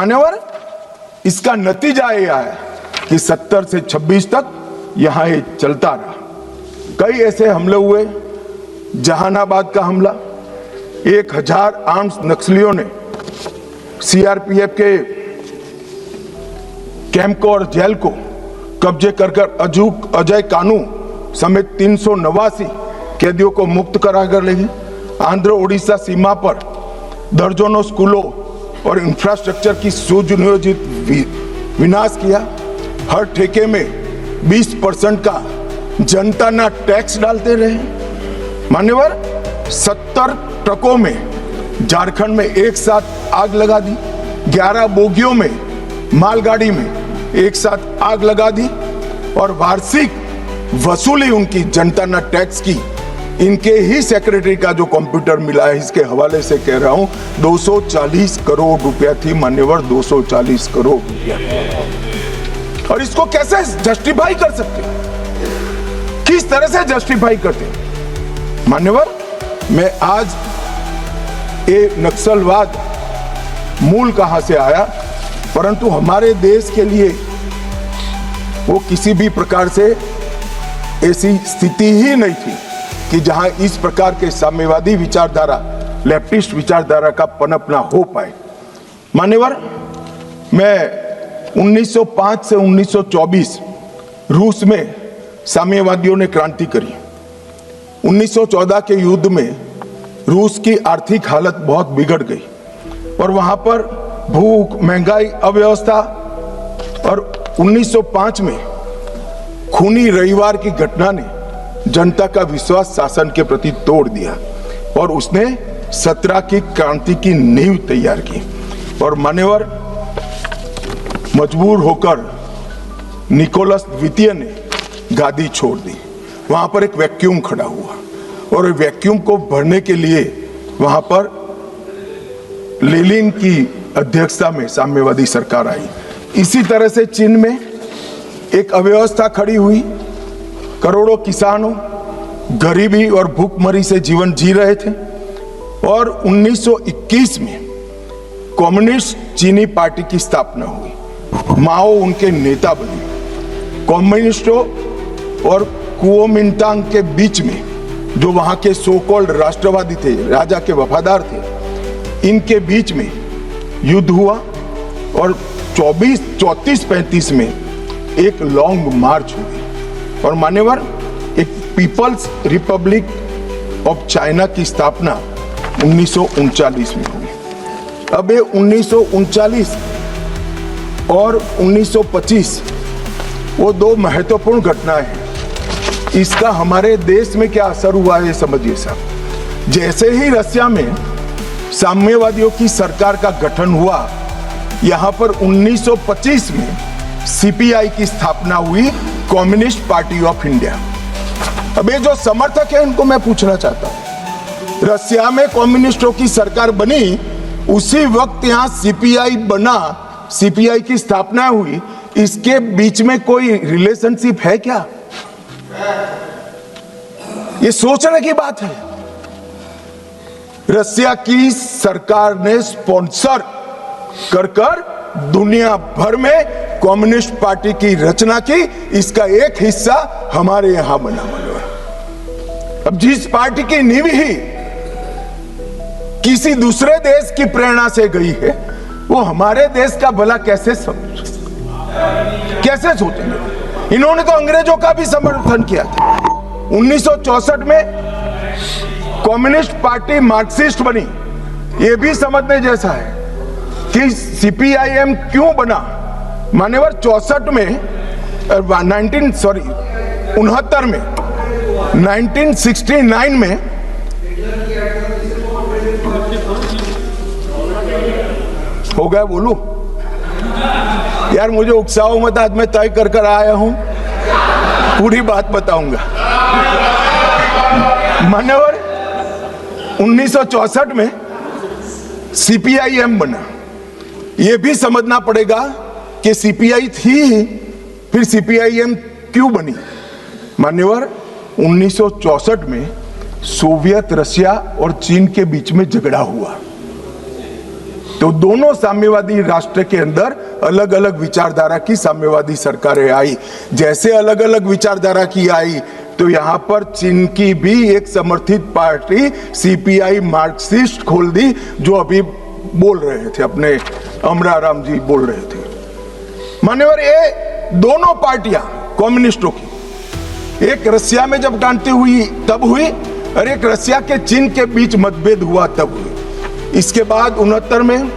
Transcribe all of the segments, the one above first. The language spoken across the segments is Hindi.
मान्यवर, इसका नतीजा यह आया कि 70 से 26 तक यहां ये चलता रहा। कई ऐसे हमले हुए, जहानाबाद का हमला, 1000 आर्म्स नक्सलियों ने सीआरपीएफ के कैंप को और जेल को कब्जे कर अजय कानू समेत 389 कैदियों को मुक्त कराकर ले गए। आंध्र ओडिशा सीमा पर दर्जनों स्कूलों और इंफ्रास्ट्रक्चर की सुनियोजित विनाश किया। हर ठेके में 20% का जनता ना टैक्स डालते रहे। मान्यवर, 70 ट्रकों में झारखंड में एक साथ आग लगा दी, 11 बोगियों में मालगाड़ी में एक साथ आग लगा दी और वार्षिक वसूली उनकी जनता ना टैक्स की, इनके ही सेक्रेटरी का जो कंप्यूटर मिला है, इसके हवाले से कह रहा हूं, 240 करोड़ रुपया थी। मान्यवर, 240 करोड़ रुपया। और इसको कैसे जस्टिफाई कर सकते, किस तरह से जस्टिफाई करते? मान्यवर, मैं आज ये नक्सलवाद मूल कहां से आया, परंतु हमारे देश के लिए वो किसी भी प्रकार से ऐसी स्थिति ही नहीं थी कि जहां इस प्रकार के साम्यवादी विचारधारा, लेफ्टिस्ट विचारधारा का पनपना हो पाए। मान्यवर, मैं 1905 से 1924 रूस में साम्यवादियों ने क्रांति करी। 1914 के युद्ध में रूस की आर्थिक हालत बहुत बिगड़ गई और वहां पर भूख, महंगाई, अव्यवस्था, और 1905 में खूनी रविवार की घटना ने जनता का विश्वास शासन के प्रति तोड़ दिया और उसने 17 की क्रांति की नींव तैयार की। और मान्यवर, मजबूर होकर निकोलस द्वितीय ने गादी छोड़ दी। वहां पर एक वैक्यूम खड़ा हुआ और वैक्यूम को भरने के लिए वहां पर लेनिन की अध्यक्षता में साम्यवादी सरकार आई। इसी तरह से चीन में एक अव्यवस्था खड़ी हुई। करोड़ों किसानों गरीबी और भूखमरी से जीवन जी रहे थे और 1921 में कम्युनिस्ट चीनी पार्टी की स्थापना हुई। माओ उनके नेता बने। कम्युनिस्टों और कुओमिंटांग के बीच में, जो वहां के सो कॉल्ड राष्ट्रवादी थे, राजा के वफादार थे, इनके बीच में युद्ध हुआ और 34-35 में एक लॉन्ग मार्च हुई। और मान्यवर, एक पीपल्स रिपब्लिक ऑफ चाइना की स्थापना 1939 में हुई। अब ये 1939 और 1925 वो दो महत्वपूर्ण घटनाएं हैं। इसका हमारे देश में क्या असर हुआ है, समझिए साहब। जैसे ही रसिया में साम्यवादियों की सरकार का गठन हुआ, यहां पर 1925 में सीपीआई की स्थापना हुई, कम्युनिस्ट पार्टी ऑफ इंडिया। अब ये जो समर्थक है, उनको मैं पूछना चाहता हूं, रसिया में कम्युनिस्टों की सरकार बनी, उसी वक्त यहां सीपीआई बना, सीपीआई की स्थापना हुई, इसके बीच में कोई रिलेशनशिप है क्या? ये सोचने की बात है। रसिया की सरकार ने स्पॉन्सर कर दुनिया भर में कम्युनिस्ट पार्टी की रचना की, इसका एक हिस्सा हमारे यहां बना हुआ है। अब जिस पार्टी की नींव ही किसी दूसरे देश की प्रेरणा से गई है, वो हमारे देश का भला कैसे सोचेंगे? इन्होंने तो अंग्रेजों का भी समर्थन किया था। 1964 में कम्युनिस्ट पार्टी मार्क्सिस्ट बनी। यह भी समझने जैसा है कि सीपीआईएम क्यों बना। मान्यवर, 64 में 69 में 1969 में हो गया, बोलूं यार, मुझे उकसाओ मत, आज मैं तय कर आया हूं, पूरी बात बताऊंगा। मान्यवर, 1964 में सीपीआईएम बना। यह भी समझना पड़ेगा कि सीपीआई थी, फिर सीपीआईएम क्यों बनी। मान्यवर, 1964 में सोवियत रशिया और चीन के बीच में झगड़ा हुआ। तो दोनों साम्यवादी राष्ट्र के अंदर अलग अलग विचारधारा की साम्यवादी सरकारें आई। जैसे अलग अलग विचारधारा की आई तो यहां पर चीन की भी एक समर्थित पार्टी सीपीआई मार्क्सिस्ट खोल दी, जो अभी बोल रहे थे, अपने अमराराम जी बोल रहे थे। मान्यवर, ये दोनों पार्टियां कम्युनिस्टों की एक रसिया में जब क्रांति हुई तब हुई, और एक रसिया के चीन के बीच मतभेद हुआ तब हुई। इसके बाद 69 में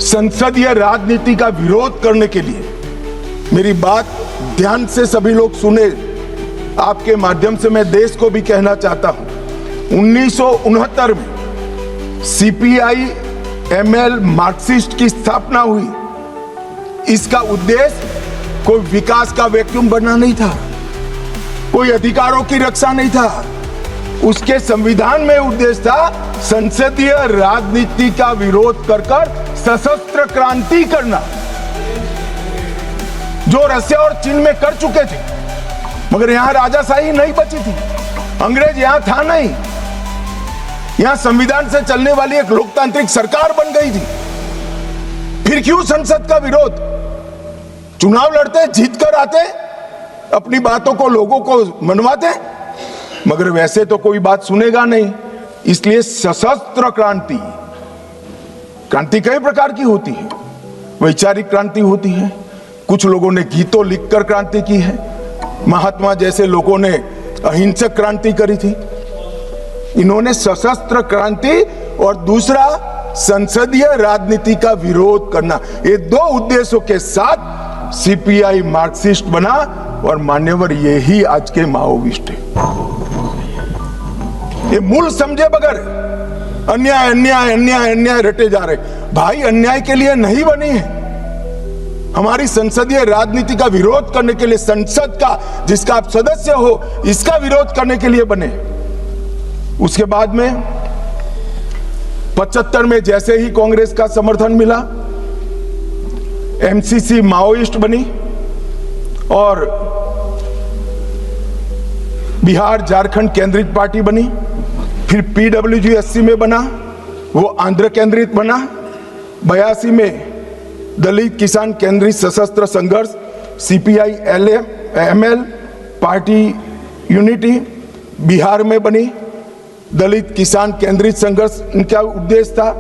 संसदीय राजनीति का विरोध करने के लिए, मेरी बात ध्यान से सभी लोग सुने, आपके माध्यम से मैं देश को भी कहना चाहता हूं, 1969 में सीपीआई एमएल मार्क्सिस्ट की स्थापना हुई। इसका उद्देश्य कोई विकास का वैक्यूम बनना नहीं था, कोई अधिकारों की रक्षा नहीं था। उसके संविधान में उद्देश्य था संसदीय राजनीति का विरोध कर सशस्त्र क्रांति करना, जो रसिया और चीन में कर चुके थे। मगर यहां राजाशाही नहीं बची थी, अंग्रेज यहां था नहीं, यहां संविधान से चलने वाली एक लोकतांत्रिक सरकार बन गई थी। फिर क्यों संसद का विरोध? चुनाव लड़ते, जीत कर आते, अपनी बातों को लोगों को मनवाते, मगर वैसे तो कोई बात सुनेगा नहीं। इसलिए सशस्त्र क्रांति, क्रांति कई प्रकार की होती है। वैचारिक क्रांति होती है, कुछ लोगों ने गीतों लिखकर क्रांति की है, महात्मा जैसे लोगों ने अहिंसक क्रांति करी थी। इन्होंने सशस्त्र क्रांति और दूसरा संसदीय राजनीति का विरोध करना, ये दो उद्देश्यों के साथ सीपीआई मार्क्सिस्ट बना। और मान्यवर, यही आज के माओविस्ट है। ये मूल समझे बगैर अन्याय अन्याय अन्याय अन्याय रटे जा रहे। भाई, अन्याय के लिए नहीं बनी है, हमारी संसदीय राजनीति का विरोध करने के लिए, संसद का जिसका आप सदस्य हो, इसका विरोध करने के लिए बने। उसके बाद में 75 में जैसे ही कांग्रेस का समर्थन मिला, एमसीसी माओइस्ट बनी और बिहार झारखंड केंद्रित पार्टी बनी। फिर पीडब्ल्यूजी में बना, वो आंध्र केंद्रित बना। 82 में दलित किसान केंद्रित सशस्त्र संघर्ष CPI ML party unity Bihar में बनी। दलित किसान केंद्रित संघर्ष इनका उद्देश्य था।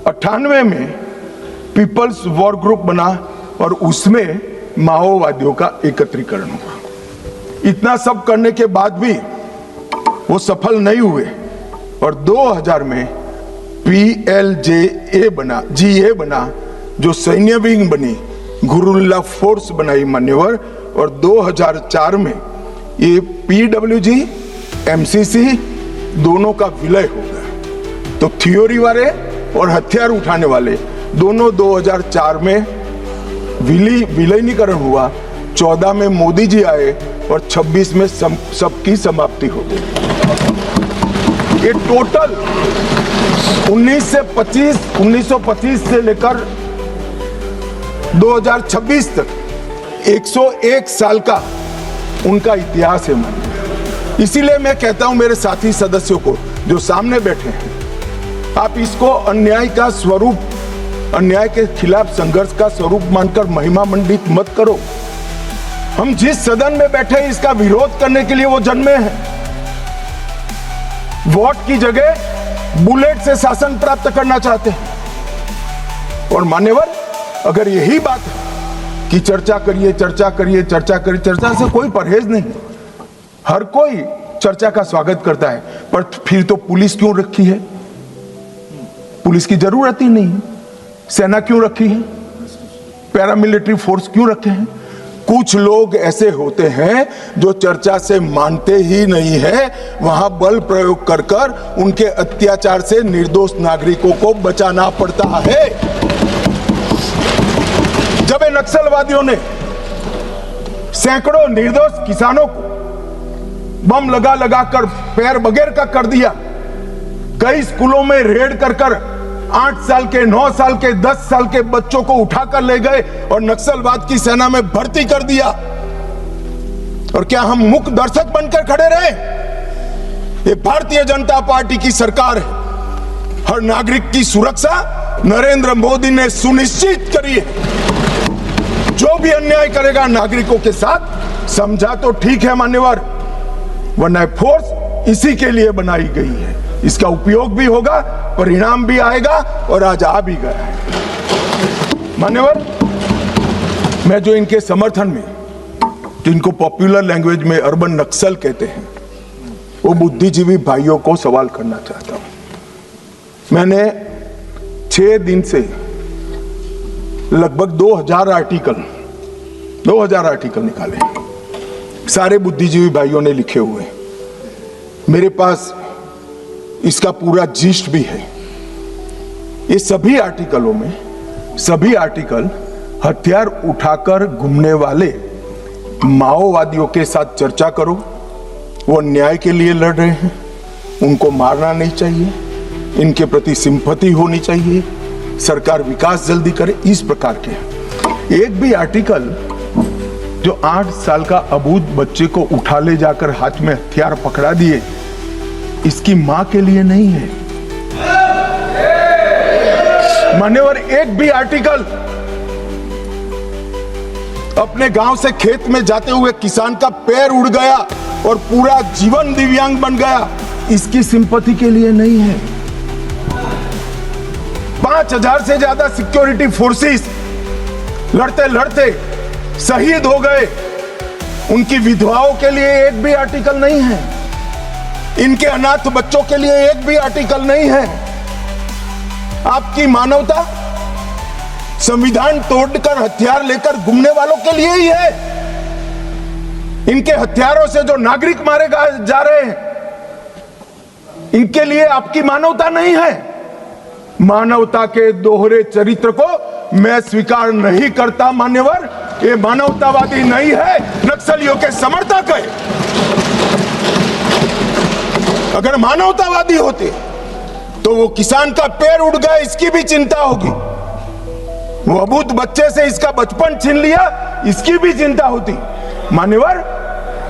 98 में पीपल्स वॉर ग्रुप बना और उसमें माओवादियों का एकत्रीकरण हुआ। इतना सब करने के बाद भी वो सफल नहीं हुए और 2000 में PLJA बना, GA बना, जो सैन्य विंग बनी, गुरुल्ला फोर्स बनाई मान्यवर। और 2004 में ये PWG MCC दोनों का विलय हो गया। तो थ्योरी वाले और हथियार उठाने वाले दोनों 2004 में विलीनीकरण हुआ। 14 में मोदी जी आए और 26 में सबकी समाप्ति हो गई। ये टोटल 1925 से लेकर 2026 तक 101 साल का उनका इतिहास है। मन, इसीलिए मैं कहता हूं मेरे साथी सदस्यों को जो सामने बैठे हैं, आप इसको अन्याय का स्वरूप, अन्याय के खिलाफ संघर्ष का स्वरूप मानकर महिमा मंडित मत करो। हम जिस सदन में बैठे हैं इसका विरोध करने के लिए वो जन्मे हैं। वोट की जगह बुलेट से शासन प्राप्त करना चाहते हैं। और मान्यवर, अगर यही बात है कि चर्चा करिए चर्चा करिए चर्चा करिए, चर्चा से कोई परहेज नहीं, हर कोई चर्चा का स्वागत करता है, पर फिर तो पुलिस क्यों रखी है? पुलिस की जरूरत ही नहीं है। सेना क्यों रखी है? पैरामिलिट्री फोर्स क्यों रखे हैं? कुछ लोग ऐसे होते हैं जो चर्चा से मानते ही नहीं है, वहां बल प्रयोग कर कर उनके अत्याचार से निर्दोष नागरिकों को बचाना पड़ता है। जब इन नक्सलवादियों ने सैकड़ों निर्दोष किसानों को बम लगा लगा कर पैर बगैर का कर दिया, कई स्कूलों में रेड कर कर 8 साल के, 9 साल के, 10 साल के बच्चों को उठाकर ले गए और नक्सलवाद की सेना में भर्ती कर दिया। और क्या हम मुख्य दर्शक बनकर खड़े रहे? ये भारतीय जनता पार्टी की सरकार है। हर नागरिक की सुरक्षा नरेंद्र मोदी ने सुनिश्चित करी है। जो भी अन्याय करेगा नागरिकों के साथ, समझा तो ठीक है मान्यवर, वरना फोर्स इसी के लिए बनाई गई है। इसका उपयोग भी होगा, परिणाम भी आएगा, और आज आ भी गया है। मान्यवर, मैं जो इनके समर्थन में, जिनको पॉपुलर लैंग्वेज में अर्बन नक्सल कहते हैं, वो बुद्धिजीवी भाइयों को सवाल करना चाहता हूं। मैंने 6 दिन से लगभग 2000 आर्टिकल निकाले, सारे बुद्धिजीवी भाइयों ने लिखे हुए। मेरे पास इसका पूरा जिस्ट भी है। ये सभी आर्टिकलों में, सभी आर्टिकल हथियार उठाकर घूमने वाले माओवादियों के साथ चर्चा करो, वो न्याय के लिए लड़ रहे हैं, उनको मारना नहीं चाहिए, इनके प्रति सिंपैथी होनी चाहिए, सरकार विकास जल्दी करे, इस प्रकार के। एक भी आर्टिकल जो 8 साल का अबूझ बच्चे को उठा ले जाकर हाथ में हथियार पकड़ा दिए, इसकी मां के लिए नहीं है। मान्यवर, एक भी आर्टिकल अपने गांव से खेत में जाते हुए किसान का पैर उड़ गया और पूरा जीवन दिव्यांग बन गया, इसकी सिंपैथी के लिए नहीं है। 5000 से ज्यादा सिक्योरिटी फोर्सेस लड़ते लड़ते शहीद हो गए, उनकी विधवाओं के लिए एक भी आर्टिकल नहीं है, इनके अनाथ बच्चों के लिए एक भी आर्टिकल नहीं है। आपकी मानवता संविधान तोड़कर हथियार लेकर घूमने वालों के लिए ही है। इनके हथियारों से जो नागरिक मारे जा रहे हैं, इनके लिए आपकी मानवता नहीं है। मानवता के दोहरे चरित्र को मैं स्वीकार नहीं करता मान्यवर। ये मानवतावादी नहीं है, नक्सलियों के समर्थक है। अगर मानवतावादी होते तो वो किसान का पैर उड़ गया, इसकी भी चिंता होगी। वो अबूझ बच्चे से इसका बचपन छीन लिया, इसकी भी चिंता होती। मान्यवर,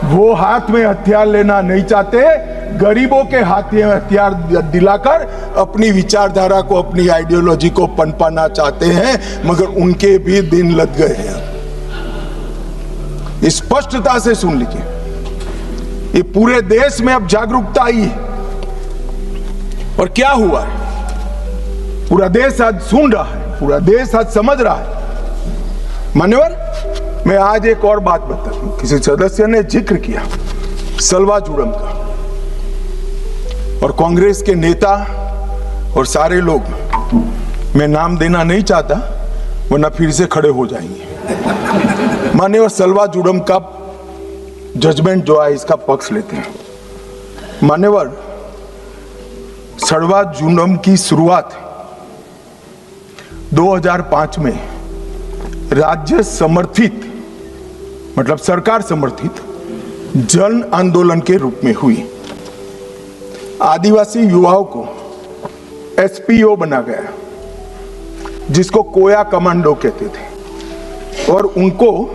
वो हाथ में हथियार लेना नहीं चाहते, गरीबों के हाथ में हथियार दिलाकर अपनी विचारधारा को, अपनी आइडियोलॉजी को पनपाना चाहते हैं, मगर उनके भी दिन लग गए हैं। स्पष्टता से सुन लीजिए, ये पूरे देश में अब जागरूकता आई है। और क्या हुआ है, पूरा देश आज सुन रहा है, पूरा देश आज समझ रहा है। मान्यवर, मैं आज एक और बात बता दूं। किसी सदस्य ने जिक्र किया सलवा जुड़म का, और कांग्रेस के नेता और सारे लोग, मैं नाम देना नहीं चाहता वरना फिर से खड़े हो जाएंगे। मान्यवर, सलवा जुड़म का जजमेंट जो है, इसका पक्ष लेते हैं। मान्यवर, सलवा जुड़म की शुरुआत 2005 में राज्य समर्थित, मतलब सरकार समर्थित जन आंदोलन के रूप में हुई। आदिवासी युवाओं को एसपीओ बना गया, जिसको कोया कमांडो कहते थे, और उनको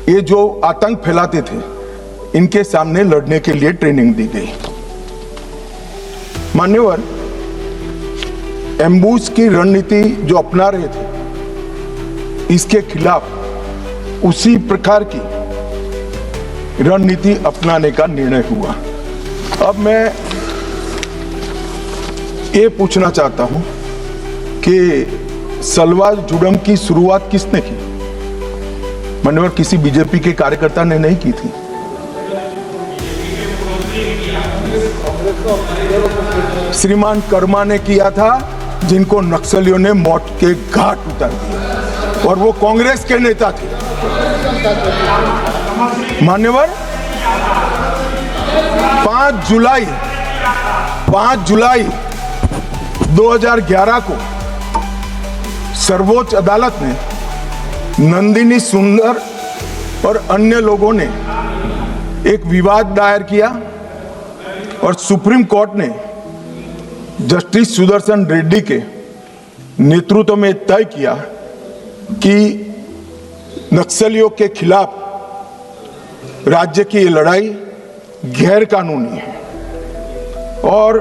ये जो आतंक फैलाते थे, इनके सामने लड़ने के लिए ट्रेनिंग दी गई। मान्यवर, एम्बुश की रणनीति जो अपना रहे थे, इसके खिलाफ उसी प्रकार की रणनीति अपनाने का निर्णय हुआ। अब मैं ये पूछना चाहता हूं कि सलवा जुड़म की शुरुआत किसने की? मान्यवर, किसी बीजेपी के कार्यकर्ता ने नहीं की थी। श्रीमान कर्मा ने किया था, जिनको नक्सलियों ने मौत के घाट उतार दिया, और वो कांग्रेस के नेता थे। मान्यवर, 5 जुलाई 2011 को सर्वोच्च अदालत ने नंदिनी सुंदर और अन्य लोगों ने एक विवाद दायर किया, और सुप्रीम कोर्ट ने जस्टिस सुदर्शन रेड्डी के नेतृत्व में तय किया कि नक्सलियों के खिलाफ राज्य की ये लड़ाई गैर कानूनी है, और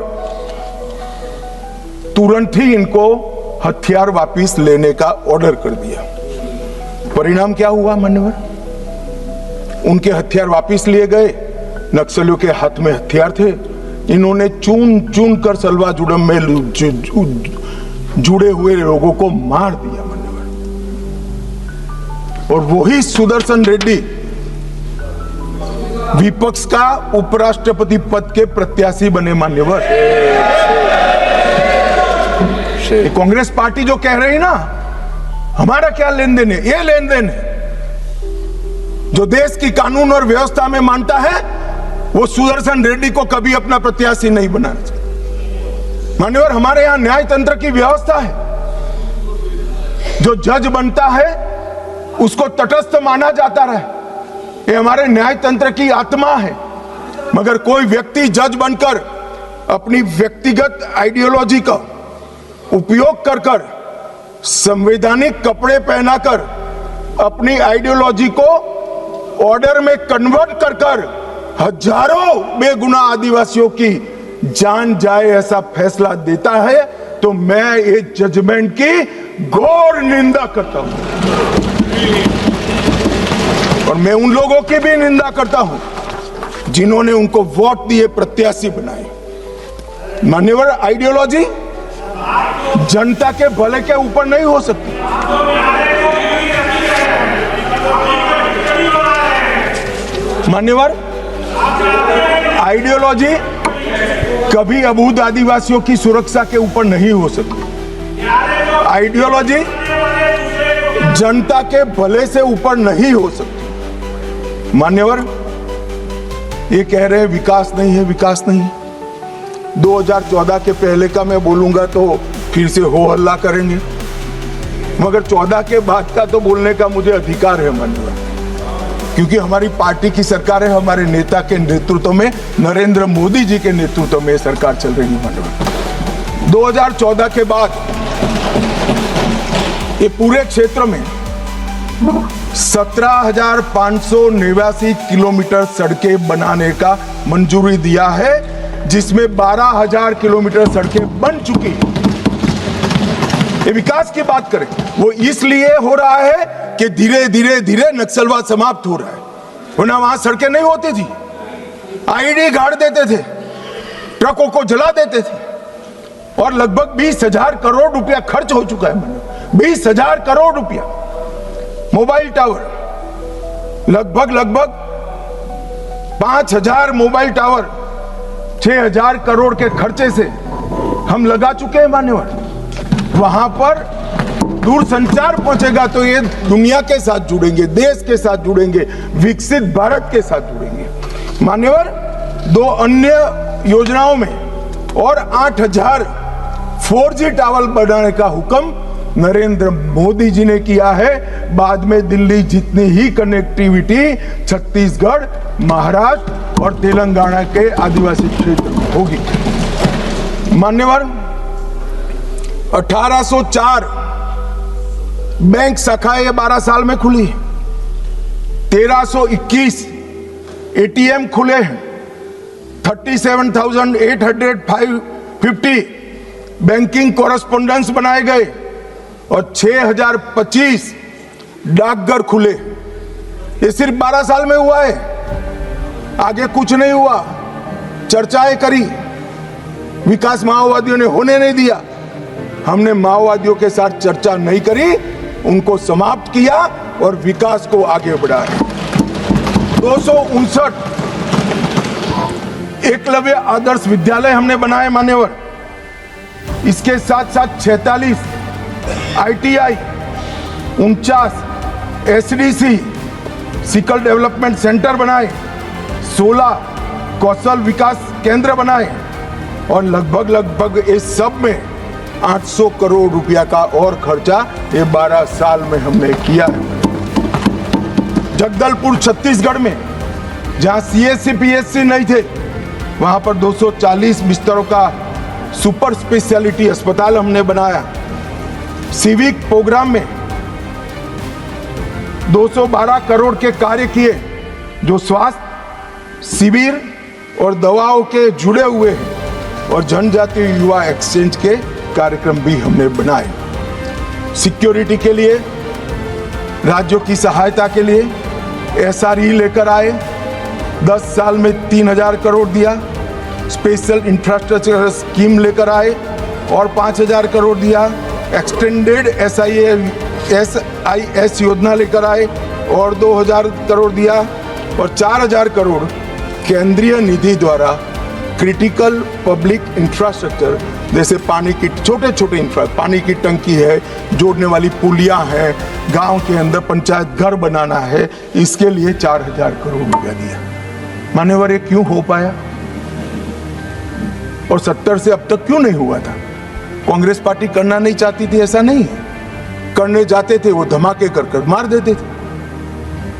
तुरंत ही इनको हथियार वापस लेने का ऑर्डर कर दिया। परिणाम क्या हुआ मान्यवर? उनके हथियार वापस लिए गए। नक्सलियों के हाथ में हथियार थे। इन्होंने चुन चुन कर सलवा जुड़म में जुड़े हुए लोगों को मार दिया मान्यवर। और वही सुदर्शन रेड्डी विपक्ष का उपराष्ट्रपति पद के प्रत्याशी बने मान्यवर। कांग्रेस पार्टी जो कह रही ना हमारा क्या लेन देन है, ये लेन देन है। जो देश की कानून और व्यवस्था में मानता है वो सुदर्शन रेड्डी को कभी अपना प्रत्याशी नहीं बनाना चाहिए मान्यवर। हमारे यहां न्याय तंत्र की व्यवस्था है। जो जज बनता है उसको तटस्थ माना जाता रहे, ये हमारे न्याय तंत्र की आत्मा है। मगर कोई व्यक्ति जज बनकर अपनी व्यक्तिगत आइडियोलॉजी का उपयोग कर कर संवैधानिक कपड़े पहनाकर अपनी आइडियोलॉजी को ऑर्डर में कन्वर्ट कर कर हजारों बेगुनाह आदिवासियों की जान जाए ऐसा फैसला देता है तो मैं इस जजमेंट की घोर निंदा करता हूं। और मैं उन लोगों की भी निंदा करता हूं जिन्होंने उनको वोट दिए, प्रत्याशी बनाए। मान्यवर, आइडियोलॉजी जनता के भले के ऊपर नहीं हो सकती। मान्यवर, आइडियोलॉजी कभी अबूझ आदिवासियों की सुरक्षा के ऊपर नहीं हो सकती। आइडियोलॉजी जनता के भले से ऊपर नहीं हो सकती। मान्यवर, ये कह रहे हैं विकास नहीं है, विकास नहीं है। 2014 के पहले का मैं बोलूंगा तो फिर से हो हल्ला करेंगे, मगर 14 के बाद का तो बोलने का मुझे अधिकार है मान्यवर, क्योंकि हमारी पार्टी की सरकार है। हमारे नेता के नेतृत्व में, नरेंद्र मोदी जी के नेतृत्व में सरकार चल रही है मान्यवर। 2014 के बाद ये पूरे क्षेत्र में 17,589 किलोमीटर सड़कें बनाने का मंजूरी दिया है, जिसमें 12,000 किलोमीटर सड़कें बन चुकी हैं। ये विकास की बात करें, वो इसलिए हो रहा है कि धीरे धीरे धीरे नक्सलवाद समाप्त हो रहा है। वरना वहां सड़कें नहीं होती थी, आईडी गाड़ देते थे, ट्रकों को जला देते थे, और लगभग 20,000 करोड़ रुपया खर्च हो चुका है। 20,000 करोड़ रुपया। मोबाइल टावर लगभग 5,000 मोबाइल टावर 6,000 करोड़ के खर्चे से हम लगा चुके हैं मान्यवर। वहां पर दूरसंचार पहुंचेगा तो ये दुनिया के साथ जुड़ेंगे, देश के साथ जुड़ेंगे, विकसित भारत के साथ जुड़ेंगे मान्यवर। 2 अन्य योजनाओं में और 8,000 4G टावर बनाने का हुक्म नरेंद्र मोदी जी ने किया है। बाद में दिल्ली जितनी ही कनेक्टिविटी छत्तीसगढ़, महाराष्ट्र और तेलंगाना के आदिवासी क्षेत्र में होगी मान्यवर। 1804 बैंक शाखाएं 12 साल में खुली, 1321 ATM खुले हैं, 37,850 बैंकिंग कॉरेस्पोंडेंस बनाए गए और 6,025 डाकघर खुले। ये सिर्फ 12 साल में हुआ है, आगे कुछ नहीं हुआ। चर्चाएं करी, विकास माओवादियों ने होने नहीं दिया। हमने माओवादियों के साथ चर्चा नहीं करी, उनको समाप्त किया और विकास को आगे बढ़ाया। 259 एकलव्य आदर्श विद्यालय हमने बनाए मान्यवर। इसके साथ साथ 46 ITI, 49 SDC skill development centre बनाए, 16 कौशल विकास केंद्र बनाए और लगभग इस सब में 800 करोड़ रुपया का और खर्चा ये 12 साल में हमने किया है। जगदलपुर छत्तीसगढ़ में जहां CSC PSC नहीं थे, वहां पर 240 बिस्तरों का सुपर स्पेशलिटी अस्पताल हमने बनाया। सिविक प्रोग्राम में 212 करोड़ के कार्य किए, जो स्वास्थ्य शिविर और दवाओं के जुड़े हुए हैं, और जनजातीय युवा एक्सचेंज के कार्यक्रम भी हमने बनाए। सिक्योरिटी के लिए, राज्यों की सहायता के लिए SRE लेकर आए, 10 साल में 3000 करोड़ दिया। स्पेशल इंफ्रास्ट्रक्चर स्कीम लेकर आए और 5000 करोड़ दिया। एक्सटेंडेड SIS योजना लेकर आए और 2000 करोड़ दिया। और 4000 करोड़ केंद्रीय निधि द्वारा क्रिटिकल पब्लिक इंफ्रास्ट्रक्चर, जैसे पानी की छोटे पानी की टंकी है, जोड़ने वाली पुलियां हैं, गांव के अंदर पंचायत घर बनाना है, इसके लिए 4000 करोड़ रुपया दिया। मान्यवर, ये क्यों हो पाया और 70 से अब तक क्यों नहीं हुआ था? कांग्रेस पार्टी करना नहीं चाहती थी, ऐसा नहीं है। करने जाते थे वो धमाके कर मार देते थे।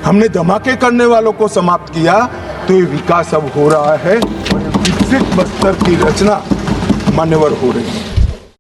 हमने धमाके करने वालों को समाप्त किया, तो ये विकास अब हो रहा है और विकसित बस्तर की रचना मान्यवर हो रही है।